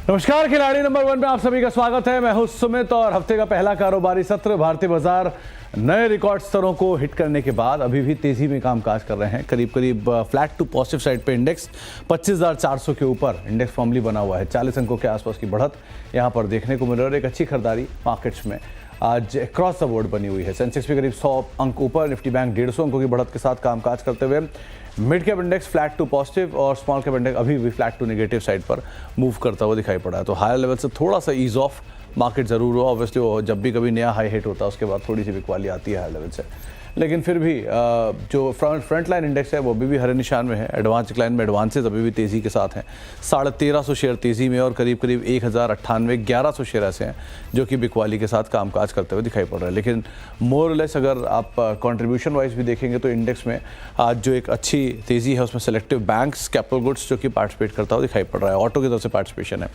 नमस्कार, खिलाड़ी नंबर 1 में आप सभी का स्वागत है। मैं हूं सुमित और हफ्ते का पहला कारोबारी सत्र भारतीय बाजार नए रिकॉर्ड स्तरों को हिट करने के बाद अभी भी तेजी में कामकाज कर रहे हैं। करीब फ्लैट टू पॉजिटिव साइड पे इंडेक्स 25,400 के ऊपर इंडेक्स फॉर्मली बना हुआ है। 40 अंकों के आसपास की बढ़त यहां पर देखने को मिल रही है और एक अच्छी खरीदारी मार्केट्स में आज अक्रॉस द बोर्ड बनी हुई है। सेंसेक्स भी करीब 100 अंक ऊपर, निफ्टी बैंक 150 अंकों की बढ़त के साथ कामकाज करते हुए mid cap index flat to positive और स्मॉल कैप इंडेक्स अभी भी फ्लैट टू नेगेटिव साइड पर मूव करता हुआ दिखाई पड़ा है। तो हायर लेवल से थोड़ा सा ईज ऑफ मार्केट जरूर हुआ। ऑब्वियसली वो जब भी कभी नया हाई हिट होता है उसके बाद थोड़ी सी बिकवाली आती है हायर लेवल से, लेकिन फिर भी जो फ्रंट लाइन इंडेक्स है वो अभी भी हरे निशान में है। एडवांस डिक्लाइन में एडवांसेस अभी भी तेज़ी के साथ हैं। 1350 शेयर तेज़ी में और करीब 1098 शेयर ऐसे हैं जो कि बिकवाली के साथ कामकाज करते हुए दिखाई पड़ रहे हैं। लेकिन मोर लेस अगर आप कंट्रीब्यूशन वाइज भी देखेंगे तो इंडेक्स में आज जो एक अच्छी तेज़ी है उसमें सेलेक्टिव बैंक्स, कैपिटल गुड्स जो कि पार्टिसिपेट करता हुआ दिखाई पड़ रहा है। ऑटो की तरफ से पार्टिसिपेशन है।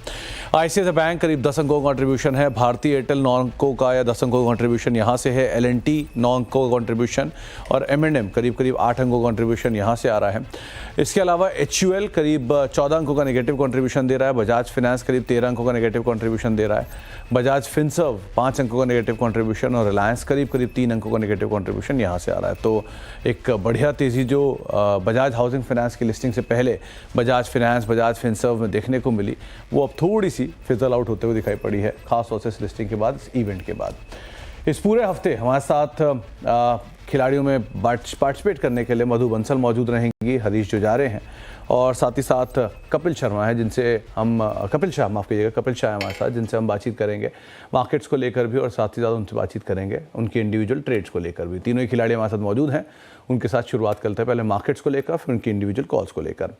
ICICI बैंक करीब 10 अंकों का कंट्रीब्यूशन है। भारतीय एयरटेल 9 अंकों का या 10 अंकों का कंट्रीब्यूशन यहाँ से है। L&T 9 अंकों का कंट्रीब्यूशन और M&M करीब 8 अंकों का कंट्रीब्यूशन यहाँ से आ रहा है। इसके अलावा HUL करीब 14 अंकों का नेगेटिव कंट्रीब्यूशन दे रहा है। बजाज फाइनेंस करीब 13 अंकों का नेगेटिव कंट्रीब्यूशन दे रहा है। बजाज फिनसर्व 5 अंकों का नेगेटिव कंट्रीब्यूशन और रिलायंस करीब 3 अंकों का नेगेटिव कंट्रीब्यूशन यहाँ से आ रहा है। तो एक बढ़िया तेज़ी जो बजाज हाउसिंग फाइनेंस की लिस्टिंग से पहले बजाज फाइनेंस, बजाज फिनसर्व में देखने को मिली, वो अब थोड़ी सी फिजल आउट होते हुए दिखाई पड़ी है, खासतौर से इस लिस्टिंग के बाद, इस इवेंट के बाद। इस पूरे हफ्ते हमारे साथ खिलाड़ियों में पार्टिसिपेट करने के लिए मधु बंसल मौजूद रहेंगी, हरीश जुजारे हैं और साथ ही साथ कपिल शर्मा है जिनसे हम कपिल शाह हमारे साथ, जिनसे हम बातचीत करेंगे मार्केट्स को लेकर भी और साथ ही साथ उनसे बातचीत करेंगे उनके इंडिविजुअल ट्रेड्स को लेकर भी। तीनों ही खिलाड़ी हमारे साथ मौजूद हैं। उनके साथ शुरुआत करते हैं पहले मार्केट्स को लेकर, फिर उनकी इंडिविजुअल कॉल्स को लेकर।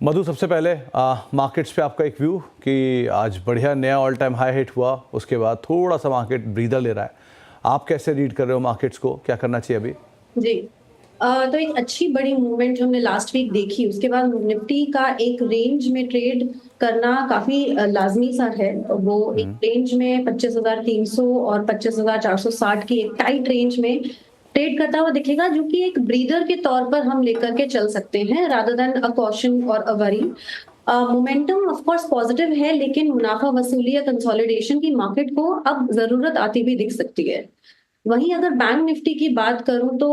मधु, सबसे पहले मार्केट्स पे आपका एक व्यू कि आज बढ़िया नया ऑल टाइम हाई हिट हुआ, उसके बाद थोड़ा सा मार्केट ब्रीदर ले रहा है। आप कैसे रीड कर रहे हो मार्केट्स को, क्या करना चाहिए अभी? जी तो एक अच्छी बड़ी मूवमेंट जो हमने लास्ट वीक देखी, उसके बाद निफ्टी का एक रेंज में ट्रेड करना काफी लाजमी सा है। वो एक रेंज में 25,300 और 25,460 की एक टाइट रेंज में ट्रेड करता हुआ दिखेगा, जो कि एक ब्रीदर के तौर पर हम लेकर के चल सकते हैं रादर देन अ कॉशन और अ worry. Momentum of course positive है, लेकिन मुनाफा वसूली या कंसोलिडेशन की मार्केट को अब जरूरत आती भी दिख सकती है। वहीं अगर बैंक निफ्टी की बात करूं तो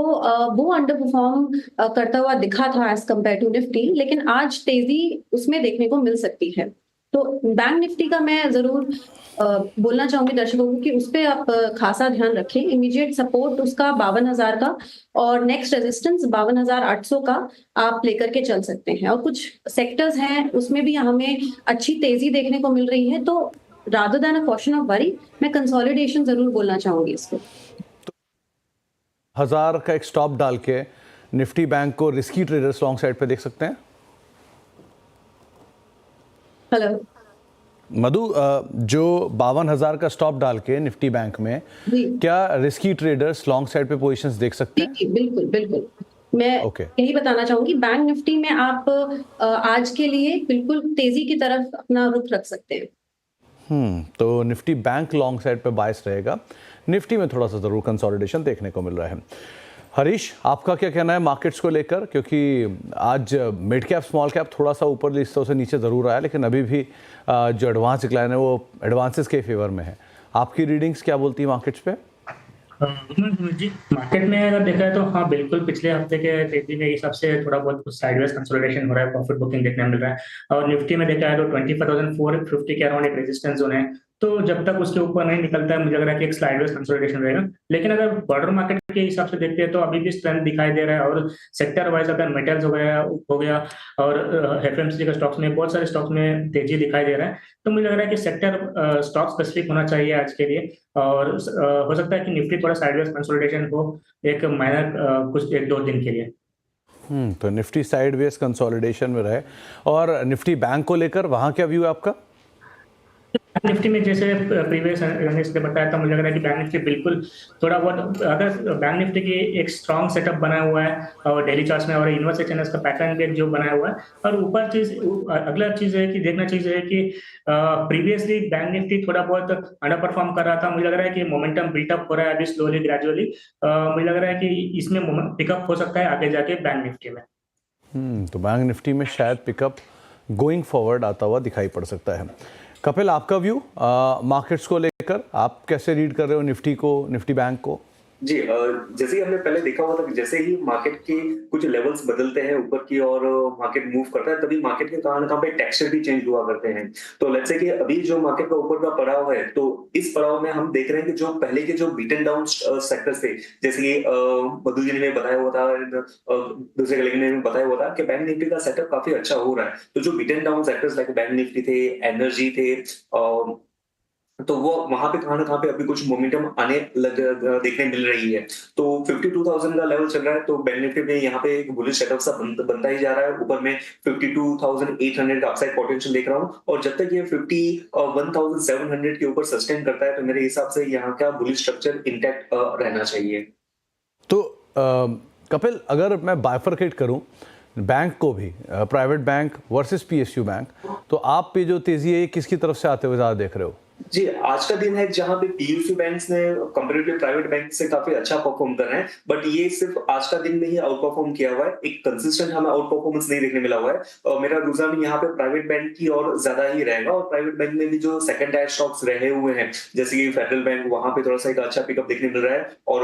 वो अंडर परफॉर्म करता हुआ दिखा था एज कम्पेयर टू निफ्टी, लेकिन आज तेजी उसमें देखने को मिल सकती है। तो बैंक निफ्टी का मैं जरूर बोलना चाहूंगी दर्शकों को कि उस पर आप खासा ध्यान रखें। इमीडिएट सपोर्ट उसका 52,000 का और नेक्स्ट रेजिस्टेंस 52,800 का आप लेकर के चल सकते हैं। और कुछ सेक्टर्स हैं उसमें भी हमें अच्छी तेजी देखने को मिल रही है, तो rather than a caution of worry मैं कंसोलिडेशन जरूर बोलना चाहूंगी इसको। 1000 का एक स्टॉप डाल के निफ्टी बैंक को रिस्की ट्रेडर्स लॉन्ग साइड पे देख सकते हैं। हेलो मधु, जो 52,000 का स्टॉप डाल के निफ्टी बैंक में क्या रिस्की ट्रेडर्स लॉन्ग साइड पे पोजीशंस देख सकते हैं? जी, बिल्कुल बिल्कुल। मैं यही बताना चाहूंगी, बैंक निफ्टी में आप आज के लिए बिल्कुल तेजी की तरफ अपना रुख रख सकते हैं। तो निफ्टी बैंक लॉन्ग साइड पे बायस रहेगा। निफ्टी में थोड़ा सा जरूर कंसोलिडेशन देखने को मिल रहा है। हरीश, आपका क्या कहना है मार्केट्स को लेकर, क्योंकि आज मिड कैप स्मॉल कैप थोड़ा सा ऊपर लिस्टों से नीचे जरूर आया, लेकिन अभी भी जो एडवांस डिक्लाइन है वो एडवांसेस के फेवर में है। आपकी रीडिंग्स क्या बोलती है मार्केट्स पे? जी, मार्केट में अगर देखा है तो हाँ बिल्कुल पिछले हफ्ते के तेजी के हिसाब से थोड़ा बहुत साइडवेज कंसोलिडेशन हो रहा है, प्रॉफिट बुकिंग देखने को मिल रहा है। और निफ्टी में देखा है तो 25,450 के अराउंड एक रेजिस्टेंस जोन है, तो जब तक उसके ऊपर नहीं निकलता है मुझे लग रहा है कि एक स्लाइडवेज कंसोलिडेशन रहेगा। लेकिन अगर बॉर्डर मार्केट के हिसाब से देखते हैं तो अभी भी स्ट्रेंथ दिखाई दे रहा है। और सेक्टर वाइज अगर मेटल्स हो गया और एफएमसीजी का स्टॉक्स में, बहुत सारे स्टॉक्स में तेजी दिखाई दे रहा है। तो मुझे लग रहा है कि सेक्टर स्टॉक स्पेसिफिक होना चाहिए आज के लिए। और हो सकता है कि निफ्टी थोड़ा साइडवेज कंसोलिडेशन हो एक माइनर कुछ 1-2 दिन के लिए। तो निफ्टी साइडवेज कंसोलिडेशन में रहे। और निफ्टी बैंक को लेकर वहां क्या व्यू है आपका? निफ्टी में जैसे प्रीवियस अर्निंग्स ने बताया था, मुझे लग रहा है कि बैंक निफ्टी बिल्कुल थोड़ा बहुत, अगर बैंक निफ्टी की एक स्ट्रॉन्ग सेटअप बना हुआ है और डेली चार्ट्स में और यूनिवर्सल चैनल्स का पैटर्न भी जो बनाया हुआ है। और अगला चीज है कि देखना चीज है कि प्रीवियसली बैंक निफ्टी थोड़ा बहुत अंडर परफॉर्म कर रहा था। मुझे लग रहा है कि मोमेंटम बिल्टअप हो रहा है अभी स्लोली ग्रेजुअली। मुझे लग रहा है कि इसमें पिकअप हो सकता है आगे जाके बैंक निफ्टी में। तो बैंक निफ्टी में शायद पिकअप गोइंग फॉरवर्ड आता हुआ दिखाई पड़ सकता है। कपिल, आपका व्यू मार्केट्स को लेकर, आप कैसे रीड कर रहे हो निफ्टी को, निफ्टी बैंक को? जी, जैसे ही हमने पहले देखा हुआ था कि जैसे ही मार्केट के कुछ लेवल्स बदलते हैं ऊपर की और मार्केट मूव करता है, तभी मार्केट के कहां ना कहां पे टेक्सचर भी चेंज हुआ करते हैं। तो लेट्स से कि अभी जो मार्केट का ऊपर का पड़ाव है, तो इस पड़ाव में हम देख रहे हैं कि जो पहले के जो बीटन डाउन सेक्टर्स थे, जैसे कि मधु जी ने बताया हुआ था, दूसरे कलीग ने भी बताया हुआ था कि बैंक निफ्टी का सेटअप काफी अच्छा हो रहा है। तो जो beaten down sectors like bank Nifty थे, एनर्जी थे, तो वो वहां पे कहां ना कहां पे अभी कुछ मोमेंटम आने लग देखने मिल रही है। तो 52,000 का लेवल चल रहा है, तो बैंक निफ्टी में यहाँ पे एक बुलिश सेटअप सा बनता ही जा रहा है। ऊपर में 52,800 का अपसाइड पोटेंशियल देख रहा हूँ, और जब तक ये 51,700 के ऊपर सस्टेन करता है, तो मेरे हिसाब से यहाँ का बुलिश स्ट्रक्चर इंटैक्ट रहना चाहिए। तो कपिल, अगर मैं बाइफरकेट करूं बैंक को भी, private bank versus PSU bank, तो आप पे जो तेजी है ये किसकी तरफ से आते हुए ज्यादा देख रहे हो? जी, आज का दिन है जहां पे पीयूसी बैंक्स ने कंपैरेटिवली प्राइवेट बैंक से काफी अच्छा परफॉर्म कर रहे हैं, बट ये सिर्फ आज का दिन में ही आउट परफॉर्म किया हुआ है। एक कंसिस्टेंट हमें आउट परफॉर्मेंस नहीं देखने मिला हुआ है, और मेरा रुझान यहाँ पे प्राइवेट बैंक की और ज्यादा ही रहेगा। और प्राइवेट बैंक में भी जो सेकंड टायर स्टॉक्स रहे हुए हैं, जैसे कि फेडरल बैंक, वहां पे थोड़ा सा एक अच्छा पिकअप देखने मिल रहा है। और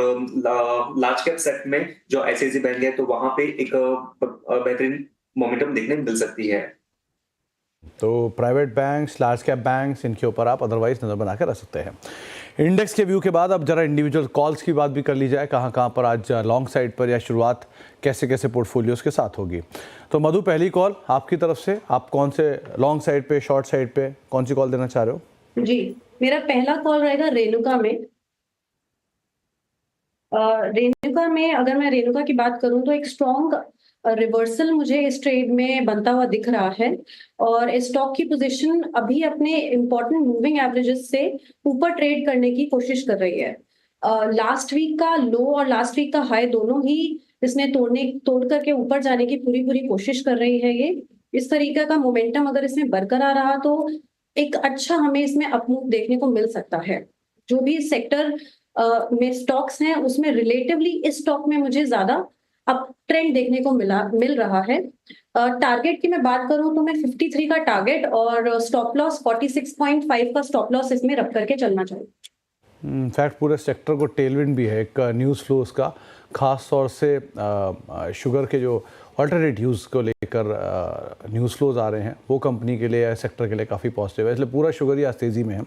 लार्ज कैप सेट में जो आईसीआईसी बैंक है, तो वहां पे एक बेहतरीन मोमेंटम देखने मिल सकती है। तो private banks, large cap banks, इनके ऊपर आप अदरवाइज नज़र बना के रख सकते हैं। इंडेक्स के व्यू के बाद अब जरा इंडिविजुअल कॉल्स की बात भी कर ली जाए, कहाँ कहाँ पर आज लॉन्ग साइड पर या शुरुआत कैसे कैसे पोर्टफोलियोज के साथ होगी। तो मधु, पहली कॉल आपकी तरफ से, आप कौन से लॉन्ग साइड पे, शॉर्ट साइड पे कौन सी कॉल देना चाह रहे हो? जी, मेरा पहला कॉल रहेगा रेणुका में। रेणुका में अगर मैं रेणुका की बात करूं तो एक स्ट्रॉन्ग रिवर्सल मुझे इस ट्रेड में बनता हुआ दिख रहा है, और स्टॉक की पोजीशन अभी अपने इंपॉर्टेंट मूविंग एवरेजेस से ऊपर ट्रेड करने की कोशिश कर रही है। लास्ट वीक का लो और लास्ट वीक का हाई दोनों ही इसने तोड़ करके ऊपर जाने की पूरी कोशिश कर रही है। ये इस तरीके का मोमेंटम अगर इसमें बरकरार रहा तो एक अच्छा हमें इसमें अपमूव देखने को मिल सकता है। जो भी सेक्टर में स्टॉक्स हैं उसमें रिलेटिवली इस स्टॉक में मुझे ज्यादा अप ट्रेंड देखने को मिल रहा है। टारगेट की मैं बात करूं तो मैं 53 का टारगेट और स्टॉप लॉस 46.5 का स्टॉप लॉस इसमें रख करके चलना चाहिए। इनफैक्ट पूरे सेक्टर को टेलविंड भी है एक न्यूज़ फ्लोज का, खास तौर से शुगर के जो ऑल्टरनेट यूज़ को लेकर न्यूज़ फ्लोज आ रहे हैं, वो कंपनी के लिए या सेक्टर के लिए काफ़ी पॉजिटिव है। इसलिए पूरा शुगर ही आज तेज़ी में है।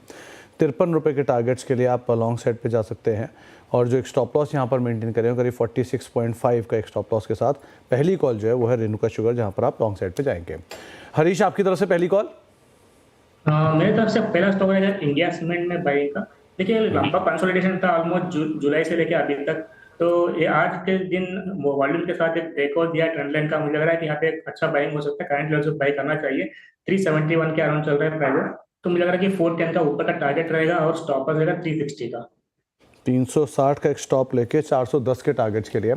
53 रुपये के टारगेट्स के लिए आप लॉन्ग साइड पे जा सकते हैं, और जो एक स्टॉप लॉस यहाँ पर मेंटेन करें करीब 46.5 का एक स्टॉप लॉस के साथ। पहली कॉल जो है वो है रेणुका शुगर, जहाँ पर आप लॉन्ग साइड पे जाएंगे। हरीश, आपकी तरफ से पहली कॉल? मेरे तरफ से पहला स्टॉक रहेगा इंडिया सीमेंट में बाइंग का। देखिए, लंबा कंसोलिडेशन था ऑलमोस्ट जुलाई से लेकर अभी तक। तो ये आज के दिन वॉल्यूम के साथ एक ब्रेक और दिया ट्रेंड लाइन का, मुझे लग रहा है कि यहाँ पे एक अच्छा बाइंग हो सकता है। करंट लेवल से बाई करना चाहिए। 371 के अराउंड चल रहा है प्राइस, तो मुझे लग रहा है कि 410 का ऊपर का टारगेट रहेगा और स्टॉप लॉस रहेगा 360 का। 360 का एक स्टॉप लेके 410 के टारगेट्स के लिए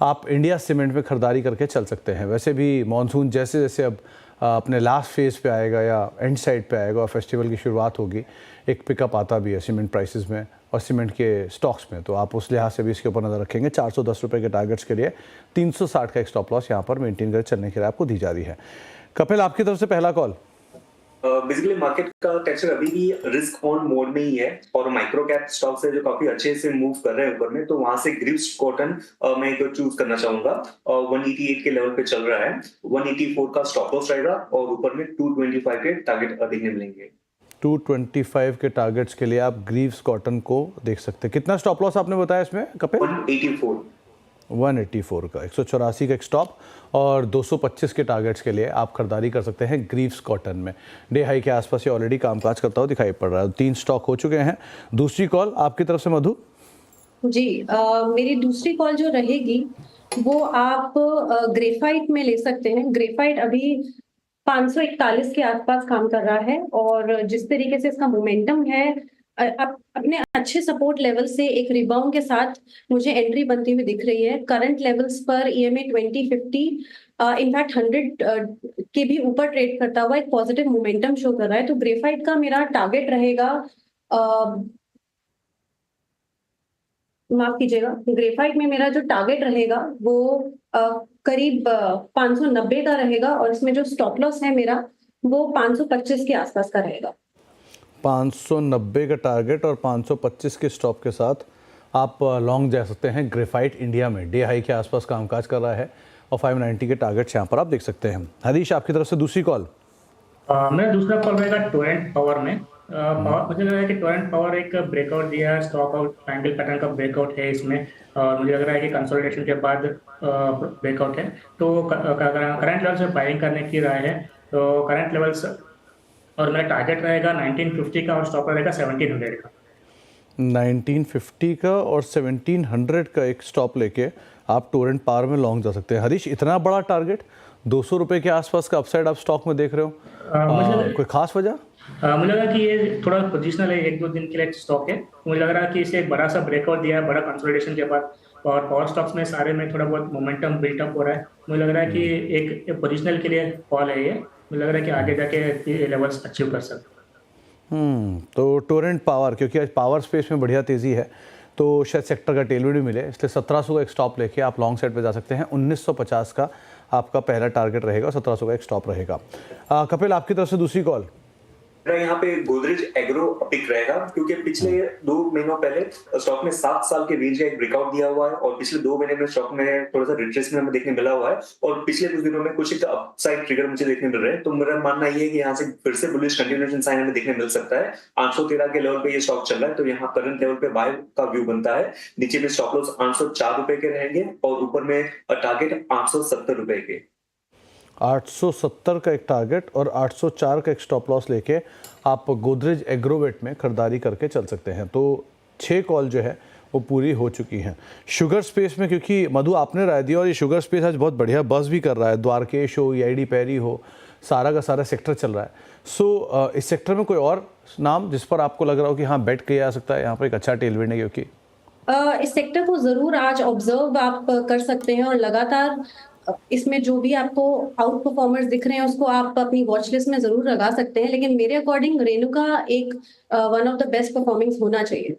आप इंडिया सीमेंट में खरीदारी करके चल सकते हैं। वैसे भी मॉनसून जैसे जैसे अब अपने लास्ट फेज पे आएगा या एंड साइड पे आएगा और फेस्टिवल की शुरुआत होगी, एक पिकअप आता भी है सीमेंट प्राइसेस में और सीमेंट के स्टॉक्स में, तो आप उस लिहाज से भी इसके ऊपर नज़र रखेंगे। 410 रुपये के टारगेट्स के लिए 360 का एक स्टॉप लॉस यहाँ पर मेंटेन कर चलने के लिए आपको दी जा रही है। कपिल, आपकी तरफ से पहला कॉल? बेसिकली मार्केट का टेक्सचर अभी भी रिस्क ऑन मोड में ही है, और माइक्रो कैप स्टॉक्स है जो काफी अच्छे से मूव कर रहे हैं ऊपर में, तो वहां से ग्रिप्स कॉटन मैं एक चूज करना चाहूंगा। 188 के लेवल पे चल रहा है, 184 का स्टॉप लॉस रहेगा, और ऊपर में 225 के टारगेट देखने मिलेंगे। 225 के टारगेट्स के लिए आप ग्रीव्स कॉटन को देख सकते हैं। कितना स्टॉप लॉस आपने बताया इसमें कपिल? 184 का 184 का एक स्टॉप, और 225 के टारगेट्स के लिए आप खरीदारी कर सकते हैं ग्रीव्स कॉटन में। डे हाई के आसपास ये ऑलरेडी कामकाज करता हुआ दिखाई पड़ रहा है। 3 स्टॉक हो चुके हैं। दूसरी कॉल आपकी तरफ से मधु? जी, मेरी दूसरी कॉल जो रहेगी वो आप ग्रेफाइट में ले सकते हैं। ग्रेफाइट अभी 541 के आसपास काम कर रहा है, और जिस तरीके से इसका मोमेंटम है अपने अच्छे सपोर्ट लेवल से एक रिबाउंड के साथ मुझे एंट्री बनती हुई दिख रही है। करंट लेवल्स पर EMA 2050 इनफैक्ट 100 के भी ऊपर ट्रेड करता हुआ एक पॉजिटिव मोमेंटम शो कर रहा है। तो ग्रेफाइट का मेरा टारगेट रहेगा, माफ कीजिएगा, ग्रेफाइट में मेरा जो टारगेट रहेगा वो करीब 590 का रहेगा, और इसमें जो स्टॉप लॉस है मेरा वो 525 के आसपास का रहेगा। 590 का टारगेट और 525 के स्टॉप के साथ आप लॉन्ग जा सकते हैं। ग्रेफाइट इंडिया में डे हाई के आसपास कामकाज कर रहा है और 590 के टारगेट्स यहाँ पर आप देख सकते हैं। हरीश, आपकी तरफ से दूसरी कॉल। मेरा दूसरा कॉल रहेगा टोरेंट पावर में। मुझे लग रहा है कि टोरेंट पावर एक ब्रेकआउट दिया है, स्टॉक आउट ट्रायंगल पैटर्न का ब्रेकआउट है इसमें, और मुझे लग रहा है कि कंसोलिडेशन के बाद ब्रेकआउट है। तो करंट लेवल से बाइंग करने की राय है। तो करंट लेवल्स और मेरा टारगेट रहेगा 1950 का और स्टॉप रहेगा 1700 का। 1950 का और 1700 का एक स्टॉप लेके आप टोरेंट पावर में लॉन्ग जा सकते हैं। हरीश, इतना बड़ा टारगेट, 200 रुपये के आसपास का अपसाइड आप स्टॉक में देख रहे हो, कोई खास वजह? मुझे लगा कि ये थोड़ा पोजिशनल है, 1-2 दिन के लिए स्टॉक है। मुझे लग रहा है कि इसे एक बड़ा सा ब्रेकआउट दिया है बड़ा कंसोलिडेशन के बाद, और पावर स्टॉक्स में सारे में थोड़ा बहुत मोमेंटम बिल्टअप हो रहा है। मुझे लग रहा है कि एक पोजिशनल के लिए कॉल है ये। मुझे लग रहा है कि आगे जाके लेवल्स अचीव कर सकते हैं। तो टोरेंट पावर, क्योंकि आज पावर स्पेस में बढ़िया तेज़ी है तो शायद सेक्टर का टेलविड भी मिले, इसलिए 1700 का एक स्टॉप लेके आप लॉन्ग साइड पे जा सकते हैं। 1950 का आपका पहला टारगेट रहेगा, 1700 का एक स्टॉप रहेगा। कपिल, आपकी तरफ से दूसरी कॉल। यहाँ पे गोदरेज एग्रो पिक रहेगा, क्योंकि पिछले 2 महीनों पहले स्टॉक में 7 साल के रेंज का एक ब्रेकआउट दिया हुआ है और पिछले 2 महीने में स्टॉक में थोड़ा सा रिट्रेसमेंट हमें देखने मिला हुआ है और पिछले कुछ दिनों में कुछ एक अपसाइड ट्रिगर मुझे देखने मिल रहे हैं। तो मेरा मानना ये है कि यहाँ से फिर से बुलिश कंटिन्यूएशन साइन हमें देखने मिल सकता है। 813 के लेवल पे ये स्टॉक चल रहा है, तो यहाँ करंट लेवल पे बाय का व्यू बनता है। नीचे में स्टॉप लॉस 804 रुपए के रहेंगे और ऊपर में टारगेट 870 रुपए के। 870 का एक टारगेट और 804 का एक स्टॉप लॉस लेके आप गोदरेज एग्रोवेट में खरीदारी करके चल सकते हैं। तो 6 कॉल जो है वो पूरी हो चुकी हैं। शुगर स्पेस में, क्योंकि मधु आपने राय दी और ये शुगर स्पेस आज बहुत बढ़िया बज़ भी कर रहा है, द्वारकेश हो, EID पैरी हो, सारा का सारा सेक्टर चल रहा है। सो इस सेक्टर में कोई और नाम जिस पर आपको लग रहा हो कि हाँ बेट किया जा सकता है, यहाँ पर एक अच्छा टेलविंड है? क्योंकि इस सेक्टर को जरूर आज ऑब्जर्व आप कर सकते हैं और लगातार इसमें जो भी आपको आउट परफॉर्मर्स दिख रहे हैं उसको आप अपनी वॉच लिस्ट में जरूर लगा सकते हैं। लेकिन मेरे अकॉर्डिंग रेणुका एक one of the best performing होना चाहिए।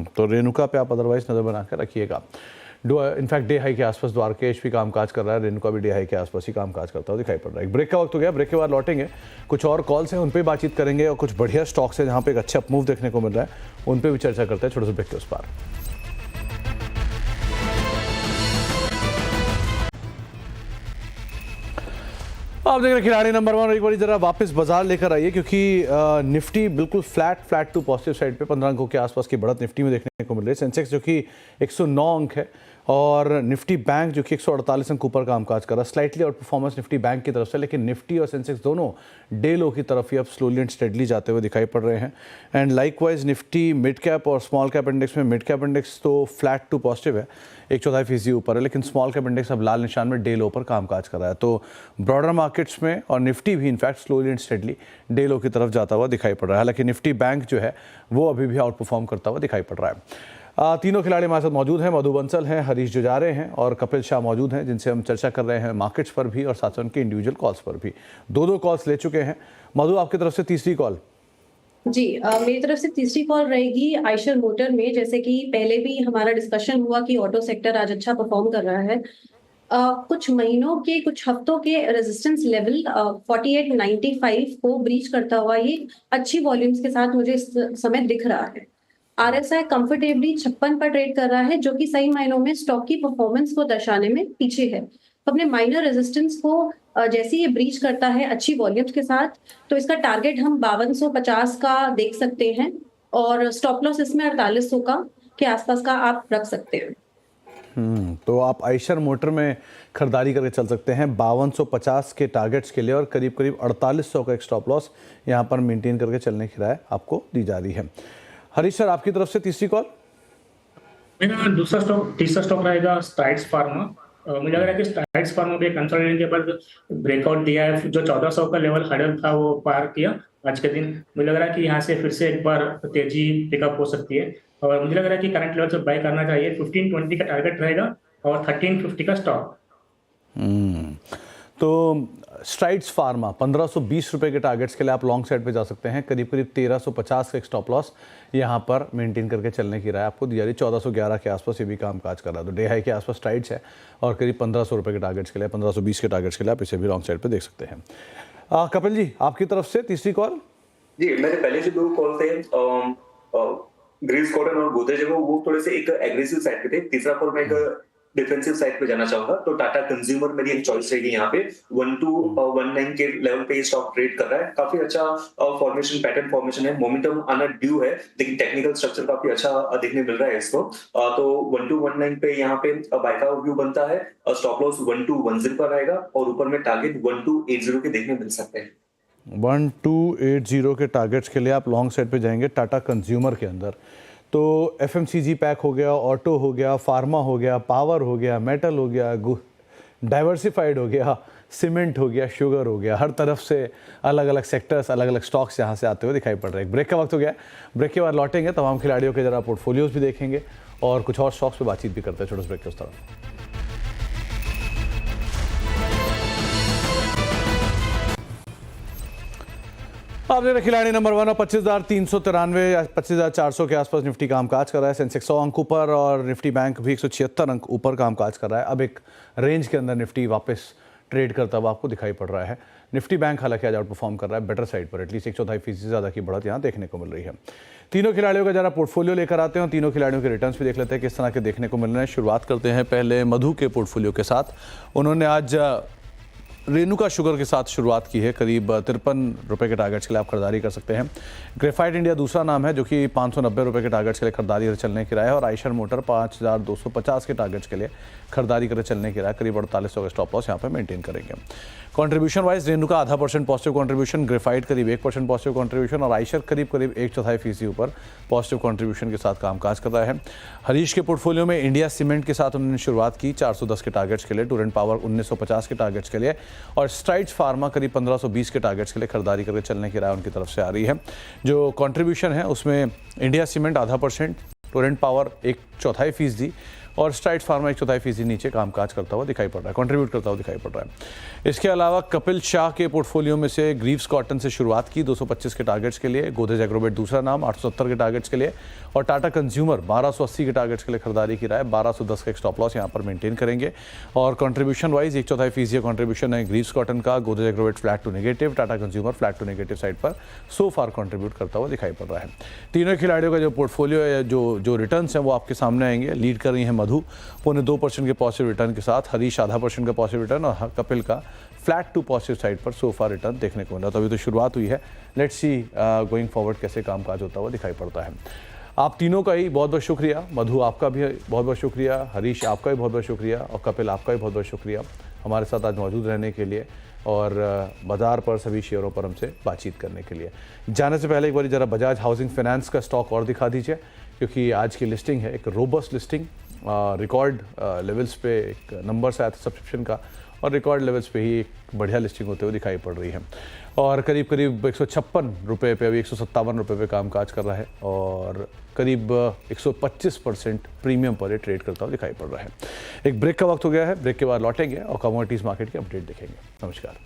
तो रेणुका पे आप अदरवाइज नजर बना कर रखिएगा। इनफैक्ट डे हाई के आसपास द्वारकेश भी कामकाज कर रहा है, रेणुका भी डे हाई के आसपास ही कामकाज करता हुआ दिखाई पड़ रहा है। ब्रेक का वक्त हो गया, ब्रेक के बाद लौटेंगे, कुछ और कॉल्स हैं उन पर बातचीत करेंगे और कुछ बढ़िया स्टॉक्स हैं जहाँ पे एक अच्छा मूव देखने को मिल रहा है उन पर भी चर्चा करते हैं छोटे से ब्रेक के उस पार। आप देख रहे हैं खिलाड़ी नंबर 1। एक बार जरा वापस बाजार लेकर आइए, क्योंकि निफ्टी बिल्कुल फ्लैट टू पॉजिटिव साइड पे 15 अंकों के आसपास की बढ़त निफ्टी में देखने को मिल रही है। सेंसेक्स जो कि 109 अंक है और निफ्टी बैंक जो कि 148 अंक ऊपर कामकाज कर रहा है। Slightly out performance Nifty bank की तरफ से, लेकिन निफ्टी और सेंसेक्स दोनों डे लो की तरफ ही अब स्लोली एंड स्टेडली जाते हुए दिखाई पड़ रहे हैं। And likewise Nifty mid cap और स्मॉल कैप इंडेक्स में, मिड कैप इंडेक्स तो फ्लैट टू पॉजिटिव है, 1/4% ऊपर है, लेकिन स्मॉल कैप इंडेक्स अब लाल निशान में डे लो पर कामकाज कर रहा है। तो ब्रॉडर मार्केट्स में और निफ्टी भी in fact slowly and steadily day लो की तरफ जाता हुआ दिखाई पड़ रहा है। हालांकि निफ्टी बैंक जो है वो अभी भी आउट परफॉर्म करता हुआ दिखाई पड़ रहा है। तीनों खिलाड़ी हमारे साथ मौजूद हैं। मधु बंसल हैं, हरीश जुजारे हैं और कपिल शाह मौजूद हैं, जिनसे हम चर्चा कर रहे हैं मार्केट्स पर भी और साथ साथ उनके इंडिविजुअल कॉल्स पर भी। 2 कॉल्स ले चुके हैं। मधु, आपकी तरफ से तीसरी कॉल। जी, मेरी तरफ से तीसरी कॉल रहेगी आइशर मोटर में। जैसे कि पहले भी हमारा डिस्कशन हुआ कि ऑटो सेक्टर आज अच्छा परफॉर्म कर रहा है। कुछ महीनों के, कुछ हफ्तों के रेजिस्टेंस लेवल 4895 को ब्रीच करता हुआ ये अच्छी वॉल्यूम्स के साथ मुझे इस समय दिख रहा है। RSI कंफर्टेबली 56 पर ट्रेड कर रहा है, जो कि सही मायनों में स्टॉक की परफॉर्मेंस को दर्शाने में पीछे है। तो अपने माइनर रेजिस्टेंस को जैसे ये ब्रीच करता है अच्छी वॉल्यूम्स के साथ, तो इसका टारगेट हम 5250 का देख सकते हैं और स्टॉप लॉस इसमें 4800 का के आसपास का आप रख सकते हैं। तो आप आइशर मोटर में खरीदारी करके चल सकते हैं 5250 के टारगेट्स के लिए और करीब 4800 का एक स्टॉप लॉस यहाँ पर मेंटेन करके चलने की राय आपको दी जा रही है। हरीश सर, आपकी तरफ से तीसरी कॉल। मेरा तीसरा स्टॉक रहेगा स्ट्राइड्स फार्मा। मुझे लग रहा है कि स्ट्राइड्स फार्मा भी कंसोलिडेशन के बाद ब्रेकआउट दिया है, जो 1400 का लेवल हर्डल था वो पार किया आज के दिन। मुझे लग रहा है कि यहाँ से फिर से एक बार तेजी पिकअप हो सकती है और मुझे लग रहा है कि करंट लेवल से बाय करना चाहिए। 1520 का टारगेट रहेगा और 1350 का स्टॉक। तो स्ट्राइड्स फार्मा 1520 रुपए के टारगेट्स के लिए आप लॉन्ग साइड पे जा सकते हैं। करीब 1350 का एक स्टॉप लॉस यहाँ पर मेंटेन करके चलने की राय आपको दी जा रही है। 1411 के आसपास ये भी कामकाज कर रहा है, तो डे हाई के आसपास स्ट्राइड्स है और करीब 1500 रुपए के टारगेट्स के लिए, 1520 के टारगेट्स के लिए आप इसे भी लॉन्ग साइड पे देख सकते हैं। कपिल जी, आपकी तरफ से तीसरी कॉल। जी, मैंने पहले जो 2 कॉल थे ग्रीव्स कॉटन और गोदरेज वो थोड़े से एक एग्रेसिव साइड पे थे। तीसरा कॉल मैं एक डिफेंसिव साइड पे जाना चाहूंगा, तो टाटा कंज्यूमर मेरी एक चॉइस रहेगी यहाँ पे। 1219 के लेवल पे ये स्टॉक ट्रेड कर रहा है। काफी अच्छा फॉर्मेशन, पैटर्न फॉर्मेशन है, मोमेंटम आना ड्यू है, लेकिन टेक्निकल स्ट्रक्चर काफी अच्छा देखने मिल रहा है इसको। तो 1219 पे यहाँ पे बाय का व्यू बनता है। स्टॉप लॉस 1210 पर रहेगा और ऊपर में टारगेट 1280 के देखने मिल सकते हैं। 1280 के टारगेट्स के लिए आप लॉन्ग साइड पे जाएंगे टाटा कंज्यूमर के अंदर। तो एफएमसीजी पैक हो गया, ऑटो हो गया, फार्मा हो गया, पावर हो गया, मेटल हो गया, डाइवर्सिफाइड हो गया, सीमेंट हो गया, शुगर हो गया, हर तरफ से अलग अलग सेक्टर्स, अलग अलग स्टॉक्स यहाँ से आते हुए दिखाई पड़ रहे हैं। ब्रेक का वक्त हो गया, ब्रेक के बाद लौटेंगे, तमाम खिलाड़ियों के जरा पोर्टफोलियोज भी देखेंगे और कुछ और स्टॉक्स पे बातचीत भी करते हैं। छोटे से ब्रेक के उस तरफ। आप देख रहे खिलाड़ी नंबर 1 और 25,393 या 25,400 के आसपास निफ्टी कामकाज कर रहा है। सेंसेक्स 100 अंक ऊपर और निफ्टी बैंक भी 176 अंक ऊपर कामकाज कर रहा है। अब एक रेंज के अंदर निफ्टी वापस ट्रेड करता हुआ आपको दिखाई पड़ रहा है। निफ्टी बैंक हालांकि आज आउट परफॉर्म कर रहा है, बेटर साइड पर, एटलीस्ट 1/4% से ज़्यादा की बढ़त यहाँ देखने को मिल रही है। तीनों खिलाड़ियों का जरा पोर्टफोलियो लेकर आते हैं और तीनों खिलाड़ियों के रिटर्न्स भी देख लेते हैं किस तरह के देखने को मिल रहे हैं। शुरुआत करते हैं पहले मधु के पोर्टफोलियो के साथ। उन्होंने आज रेणुका शुगर के साथ शुरुआत की है। करीब 53 रुपये के टारगेट्स के लिए आप खरीदारी कर सकते हैं। ग्रेफाइट इंडिया दूसरा नाम है जो कि 590 रुपये के टारगेट्स के लिए खरीदारी चलने की राय है और आयशर मोटर 5250 के टारगेट्स के लिए खरीदारी कर चलने की राय। करीब 4800 का स्टॉप लॉस यहाँ पर मेंटेन करेंगे। Contribution wise Renuka 0.5% positive contribution, graphite करीब 1% पॉजिटिव कंट्रीब्यूशन और आयशर करीब 1/4% ऊपर पॉजिटिव कंट्रीब्यूशन के साथ कामकाज कर रहा है। हरीश के पोर्टफोलियो में इंडिया सीमेंट के साथ उन्होंने शुरुआत की 410 के टारगेट्स के लिए, टूरेंट पावर 1950 के टारगेट्स के लिए और स्ट्राइड्स फार्मा करीब 1520 के टारगेट्स के लिए खरीदारी करके चलने की राय उनकी तरफ से आ रही है। जो कंट्रीब्यूशन है उसमें इंडिया सीमेंट 0.5%, टोरेंट पावर 1/4% और स्ट्राइड्स फार्मा 1/4% नीचे कामकाज करता हुआ दिखाई पड़ रहा है, कंट्रीब्यूट करता हुआ दिखाई पड़ रहा है। इसके अलावा कपिल शाह के पोर्टफोलियो में से ग्रीव्स कॉटन से शुरुआत की 225 के टारगेट्स के लिए, गोदरेज एग्रोवेट दूसरा नाम 870 के टारगेट्स के लिए और टाटा कंज्यूमर 1280 के टारगेट्स के लिए खरीदारी की राय। 1210 का एक स्टॉप लॉस यहाँ पर मेंटेन करेंगे और कंट्रीब्यूशन वाइज 1/4% कंट्रीब्यूशन है ग्रीव्स कॉटन का। Godrej Agrovet flat to negative, Tata consumer flat to negative side पर सो फार कंट्रीब्यूट करता हुआ दिखाई पड़ रहा है। तीनों खिलाड़ियों का जो पोर्टफोलियो है, जो रिटर्न्स हैं वो आपके सामने आएंगे। लीड कर रही है मधु 2% के पॉजिटिव रिटर्न के साथ, हरीश 0.5% का पॉजिटिव रिटर्न और कपिल का फ्लैट टू पॉजिटिव साइड पर सोफा रिटर्न देखने को मिला। तो अभी तो शुरुआत हुई है, लेट्स सी गोइंग फॉरवर्ड कैसे कामकाज होता हुआ दिखाई पड़ता है। आप तीनों का ही बहुत बहुत शुक्रिया। मधु आपका भी बहुत बहुत शुक्रिया, हरीश आपका भी बहुत बहुत शुक्रिया और कपिल आपका भी बहुत बहुत शुक्रिया हमारे साथ आज मौजूद रहने के लिए और बाजार पर सभी शेयरों पर हमसे बातचीत करने के लिए। जाने से पहले एक बार ज़रा बजाज हाउसिंग फाइनेंस का स्टॉक और दिखा दीजिए, क्योंकि आज की लिस्टिंग है एक रोबस्ट लिस्टिंग, रिकॉर्ड लेवल्स पे एक नंबर्स आया था सब्सक्रिप्शन का और रिकॉर्ड लेवल्स पे ही एक बढ़िया लिस्टिंग होते हुए दिखाई पड़ रही है और करीब 156 रुपये पे, अभी 157 रुपये पे कामकाज कर रहा है और करीब 125% प्रीमियम पर ये ट्रेड करता हुआ दिखाई पड़ रहा है। एक ब्रेक का वक्त हो गया है, ब्रेक के बाद लौटेंगे और कमोडिटीज़ मार्केट की अपडेट देखेंगे। नमस्कार।